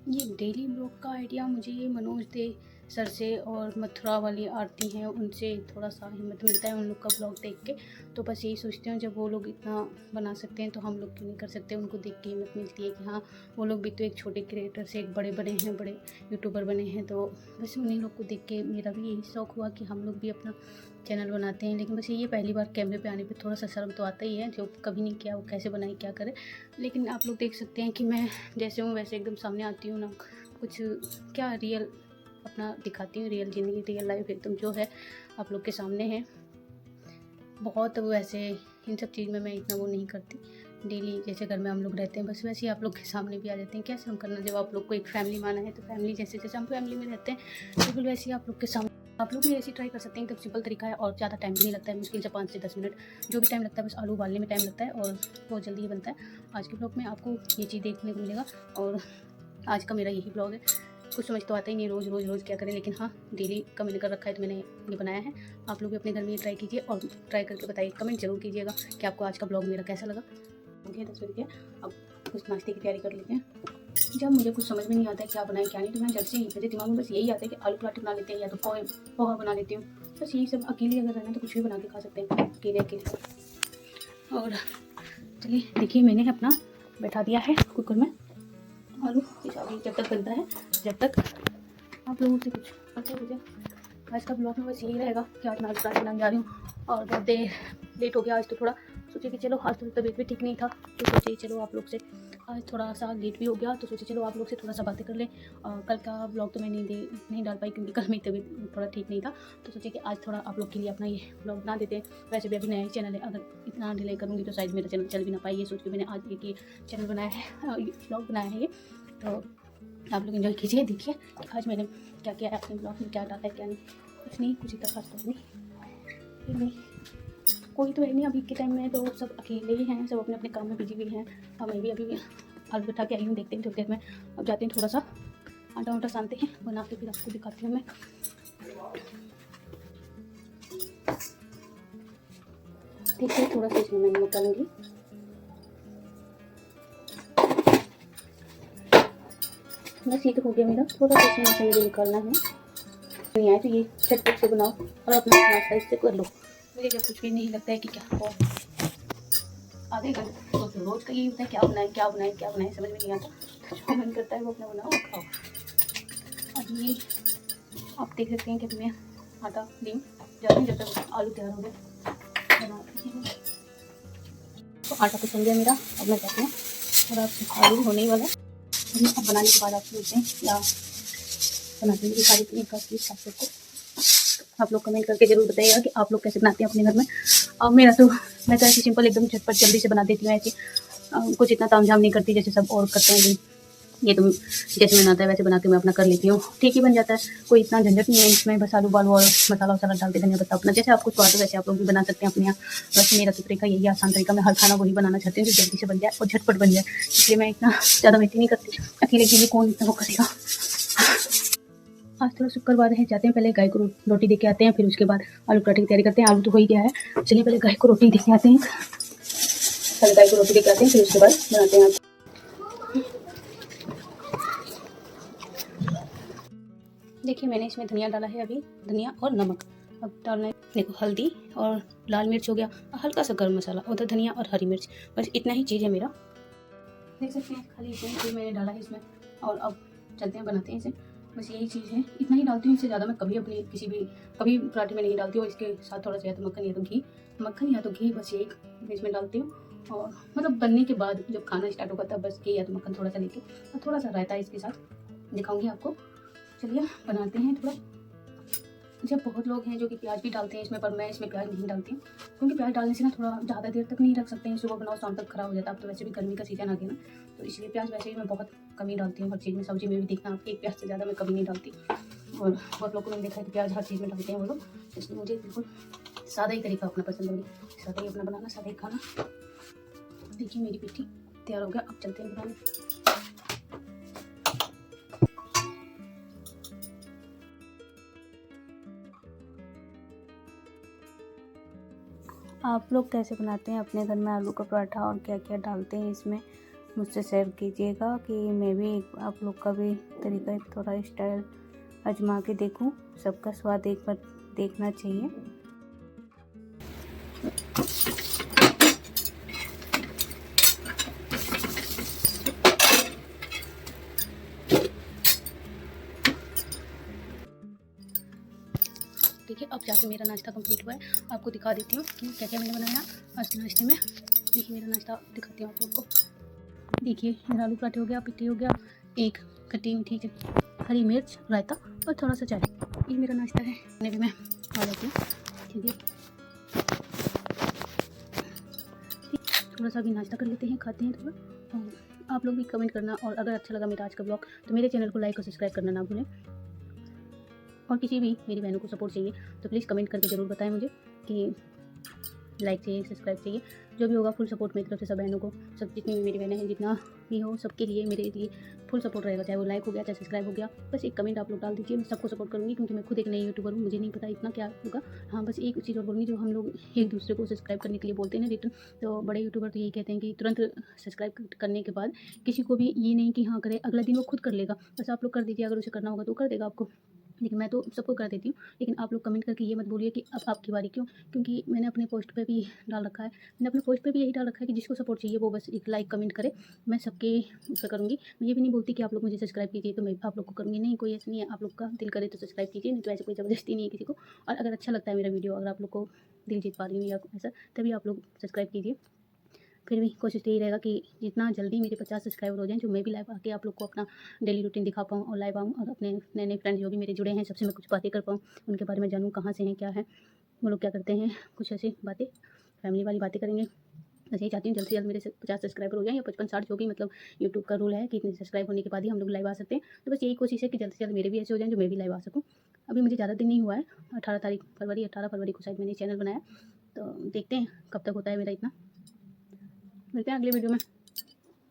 ये daily blog का idea मुझे ये मनोज दे सर से और मथुरा वाली आरती हैं उनसे थोड़ा सा हिम्मत मिलता है उन लोग का ब्लॉग देख के। तो बस यही सोचती हूँ, जब वो लोग इतना बना सकते हैं तो हम लोग क्यों नहीं कर सकते। उनको देख के हिम्मत मिलती है कि हाँ, वो लोग भी तो एक छोटे क्रिएटर से एक बड़े बने हैं, बड़े यूट्यूबर बने हैं। तो बस उन्हीं लोग को देख के मेरा भी यही शौक़ हुआ कि हम लोग भी अपना चैनल बनाते हैं। लेकिन बस ये पहली बार कैमरे पे आने पे थोड़ा सा शर्म तो आता ही है, जो कभी नहीं किया वो कैसे बनाए क्या करे। लेकिन आप लोग देख सकते हैं कि मैं जैसे हूँ वैसे एकदम सामने आती हूँ ना, कुछ क्या रियल अपना दिखाती हूँ, रियल ज़िंदगी रियल लाइफ एकदम जो है आप लोग के सामने है। बहुत वैसे इन सब चीज़ में मैं इतना वो नहीं करती। डेली जैसे घर में हम लोग रहते हैं बस वैसे ही आप लोग के सामने भी आ जाते हैं। क्या शर्म करना, जब आप लोग को एक फैमिली माना है तो फैमिली जैसे जैसे हम फैमिली में रहते हैं बिल्कुल वैसे ही आप लोग के सामने आप लोग भी ऐसे ट्राई कर सकते हैं। एकदम सिंपल तरीका है और ज़्यादा टाइम भी नहीं लगता है, मुश्किल से 5 से 10 मिनट जो भी टाइम लगता है, बस आलू उबालने में टाइम लगता है और बहुत जल्दी ही बनता है। आज के ब्लॉग में आपको ये चीज़ देखने को मिलेगा और आज का मेरा यही ब्लॉग है। कुछ समझ तो आता ही नहीं रोज़ क्या करें, लेकिन हाँ, डेली का मैंने कर रखा है तो मैंने ये बनाया है। आप लोग भी अपने घर में ये ट्राई कीजिए और ट्राई करके बताइए, कमेंट जरूर कीजिएगा कि आपको आज का ब्लॉग मेरा कैसा लगा। हो गया 10 बज गया, अब कुछ नाश्ते की तैयारी कर लेते हैं। जब मुझे कुछ समझ में नहीं आता है क्या बनाए क्या नहीं, तो मैं जब से मेरे दिमाग में बस यही आता है कि आलू पराठे बना लेते हैं या तो पोहा बना लेती हूँ। बस यही सब, अकेले अगर रहना तो कुछ भी बना के खा सकते हैं अकेले। और चलिए देखिए, मैंने अपना बैठा दिया है कुकर में आलू। अभी जब तक बनता है, जब तक आप लोगों से कुछ पता मुझे आज का ब्लॉग में बस यही रहेगा कि आज मैं आलू पराठे बनाने जा रही हूँ। और बहुत देर लेट हो गया आज, तो थोड़ा सोचे कि चलो आज तो तबीयत भी ठीक नहीं था, तो सोचे चलो आप लोग से आज थोड़ा सा लेट भी हो गया, तो सोचे चलो आप लोग से थोड़ा सा बातें कर लें। कल का ब्लॉग तो मैं नहीं डाल पाई क्योंकि कल मेरी तबीयत थोड़ा ठीक नहीं था, तो सोचे कि आज थोड़ा आप लोग के लिए अपना ये ब्लॉग बना देते हैं। वैसे भी अभी नया ही चैनल है, अगर इतना डिले करूँगी तो शायद मेरा चैनल चल भी ना पाए। ये सोच के मैंने आज एक ये चैनल बनाया है, ब्लॉग बनाया है ये। तो आप लोग एंजॉय कीजिए, देखिए कि आज मैंने क्या किया है अपने ब्लॉग में, क्या डाला है क्या नहीं। कुछ नहीं, कुछ इतना खास तो नहीं, कोई तो है नहीं अभी के टाइम में, तो सब अकेले ही हैं, सब अपने अपने काम में बिजी भी हैं। और मैं भी अभी आलू बैठा के आई हूँ, देखते हैं थोड़ी देर में। अब जाते हैं थोड़ा सा आटा वाटा सानते हैं, बना के फिर आपको दिखाती हूँ मैं। देखिए थोड़ा सा इसमें मैं नमक डालूंगी। बस ये तो हो गया मेरा, थोड़ा सा इसमें मुझे निकालना है। नहीं आए तो ये झटपट से बनाओ और अपना नाश्ता इससे कर लो। मुझे जब कुछ भी नहीं लगता है कि क्या हो, आधे घंटे तो रोज का यही होता है, क्या बनाए समझ में नहीं आता। तो जो मन करता है वो अपना बनाओ और खाओ। अब ये आप देख सकते हैं कि मैं आटा दी जाती हूँ जब तक आलू तैयार हो गए बनाती हूँ। तो आटा तो चल गया मेरा, अब मैं जाती हूँ और आप आलू होने ही वाला है। अब बनाने के बाद आप सोचते हैं क्या बनाते हैं, सारी एक का चीज़ सबको आप लोग कमेंट करके जरूर बताइएगा कि आप लोग कैसे बनाते हैं अपने घर में। और मेरा तो मैं तो ऐसे सिंपल एकदम झटपट जल्दी से बना देती हूँ ऐसे, कुछ इतना तामझाम नहीं करती जैसे सब और करते हैं। ये तो जैसे मैंने आता है वैसे बना के मैं अपना कर लेती हूँ, ठीक ही बन जाता है, कोई इतना झंझट नहीं है इसमें। बस आलू बालू और मसाला वसाला डाल के धनिया पत्ता अपना जैसे आपको स्वाद हो वैसे आप लोग भी बना सकते हैं अपने यहाँ। बस मेरा तो तरीका यही आसान तरीका, मैं हर खाना वही बनाना चाहती हूँ जो जल्दी से बन जाए और झटपट बन जाए, इसलिए मैं इतना ज़्यादा मेहनत नहीं करती। अकेले के लिए कौन इतना वो करेगा। आज थोड़ा शुक्रवार है, जाते हैं पहले गाय को रोटी दे के आते हैं, फिर उसके बाद आलू पराठे की तैयारी करते हैं। आलू तो हो ही गया है, चलिए पहले गाय को रोटी दे के आते हैं, पहले गाय को रोटी दे के आते हैं, फिर उसके बाद बनाते हैं। देखिए मैंने इसमें धनिया डाला है, अभी धनिया और नमक। अब डालना है देखो हल्दी और लाल मिर्च हो गया, हल्का सा गर्म मसाला, उधर धनिया और हरी मिर्च, बस इतना ही चीज़ है मेरा। देख सकते हैं खाली इतना ही मैंने डाला है इसमें। और अब चलते हैं बनाते हैं इसे, बस यही चीज़ है, इतना ही डालती हूँ, इससे ज़्यादा मैं कभी अपनी कभी पराठे में नहीं डालती हूँ। इसके साथ थोड़ा सा या तो मक्खन या तो घी बस एक इसमें डालती हूँ। और मतलब बनने के बाद जब खाना स्टार्ट होगा तब बस घी या तो मक्खन थोड़ा सा लेके और थोड़ा सा रायता इसके साथ दिखाऊंगी आपको। चलिए बनाते हैं थोड़ा। जब बहुत लोग हैं जो कि प्याज भी डालते हैं इसमें, पर मैं इसमें प्याज नहीं डालती हूँ क्योंकि प्याज डालने से ना थोड़ा ज़्यादा देर तक नहीं रख सकते हैं, सुबह बनाओ शाम तक खराब हो जाता है। अब तो वैसे भी गर्मी का सीजन आ गया ना, तो इसलिए प्याज वैसे भी मैं बहुत कम ही डालती हूँ हर चीज़ में। सब्जी में भी देखना आप, एक प्याज से ज़्यादा मैं कभी नहीं डालती। और बहुत लोग को मैंने देखा है कि प्याज हर चीज़ में डालते हैं वो लोग, इसलिए मुझे बिल्कुल सादा ही तरीका अपना पसंद है, सादा ही अपना बनाना, सादा ही खाना। देखिए मेरी पिट्ठी तैयार हो गया, अब चलते हैं बनाने। आप लोग कैसे बनाते हैं अपने घर में आलू का पराठा और क्या क्या डालते हैं इसमें, मुझसे शेयर कीजिएगा कि मैं भी आप लोग का भी तरीका थोड़ा स्टाइल आजमा के देखूं। सबका स्वाद एक बार देखना चाहिए। देखिए अब जाके मेरा नाश्ता कंप्लीट हुआ है। आपको दिखा देती हूँ कि क्या क्या मैंने बनाया आज के नाश्ते में। देखिए मेरा नाश्ता दिखाती हूँ आप लोग को। देखिए मेरा आलू पराठे हो गया, पिट्ठी हो गया, एक खट्टी मीठी हरी मिर्च, रायता और थोड़ा सा चाय। ये मेरा नाश्ता है। भी मैं आ जाती हूँ। ठीक है, थोड़ा सा भी नाश्ता कर लेते हैं, खाते हैं थोड़ा। और आप लोग भी कमेंट करना, और अगर अच्छा लगा मेरा आज का ब्लॉग तो मेरे चैनल को लाइक और सब्सक्राइब करना ना भूलें। और किसी भी मेरी बहनों को सपोर्ट चाहिए तो प्लीज़ कमेंट करके ज़रूर बताएं मुझे कि लाइक चाहिए, सब्सक्राइब चाहिए, जो भी होगा फुल सपोर्ट मेरी तरफ से सब बहनों को, सब जितनी भी मेरी बहनें हैं, जितना भी हो सबके लिए मेरे लिए फुल सपोर्ट रहेगा। चाहे वो लाइक हो गया, चाहे सब्सक्राइब हो गया, बस एक कमेंट आप लोग डाल दीजिए। मैं सबको सपोर्ट करूँगी क्योंकि मैं खुद एक नई यूट्यूबर हूँ, मुझे नहीं पता इतना क्या होगा। हाँ बस एक चीज़ और बोलूँगी, जो हम लोग एक दूसरे को सब्सक्राइब करने के लिए बोलते हैं ना रिटर्न, तो बड़े यूट्यूबर तो यही कहते हैं कि तुरंत सब्सक्राइब करने के बाद किसी को भी ये नहीं कि हाँ करे, अगला दिन वो खुद कर लेगा। बस आप लोग कर दीजिए, अगर उसे करना होगा तो कर देगा आपको। लेकिन मैं तो सबको कर देती हूँ। लेकिन आप लोग कमेंट करके ये मत बोलिए कि अब आपकी बारी क्यों, क्योंकि मैंने अपने पोस्ट पे भी डाल रखा है, मैंने अपने पोस्ट पे भी यही डाल रखा है कि जिसको सपोर्ट चाहिए वो बस एक लाइक कमेंट करे, मैं सबके उस पर करूँगी। मैं ये भी नहीं बोलती कि आप लोग मुझे सब्सक्राइब कीजिए तो मैं आप लोग को करूँगी, नहीं, कोई ऐसा नहीं है। आप लोग का दिल करे तो सब्सक्राइब कीजिए, नहीं तो ऐसे कोई ज़बरदस्ती नहीं है किसी को। और अगर अच्छा लगता है मेरा वीडियो, अगर आप लोग को दिल जीत पा रही हूँ या ऐसा, तभी आप लोग सब्सक्राइब कीजिए। फिर भी कोशिश यही रहेगा कि जितना जल्दी मेरे 50 सब्सक्राइबर हो जाएँ, जो मैं भी लाइव आके आप लोग को अपना डेली रूटीन दिखा पाऊँ और लाइव आऊँ, और अपने नए-नए फ्रेंड जो भी मेरे जुड़े हैं सबसे मैं कुछ बातें कर पाऊँ, उनके बारे में जानूँ, कहाँ से हैं, क्या है, वो लोग क्या करते हैं, कुछ ऐसी बातें, फैमिली वाली बातें करेंगे। बस यही चाहती हूँ जल्द से जल्द मेरे 50 सब्सक्राइबर हो जाएँ, या 55-60, जो भी मतलब यूट्यूब का रूल है कि इतने सब्सक्राइब होने के बाद ही हम लोग लाइव आ सकते हैं। तो बस यही कोशिश है कि जल्द से जल्द मेरे भी ऐसे हो जाएँ जो मैं भी लाइव आ सकूँ। अभी मुझे ज़्यादा दिन नहीं हुआ है, 18 फरवरी को शायद मैंने चैनल बनाया, तो देखते हैं कब तक होता है मेरा इतना। मिलते हैं अगले वीडियो में।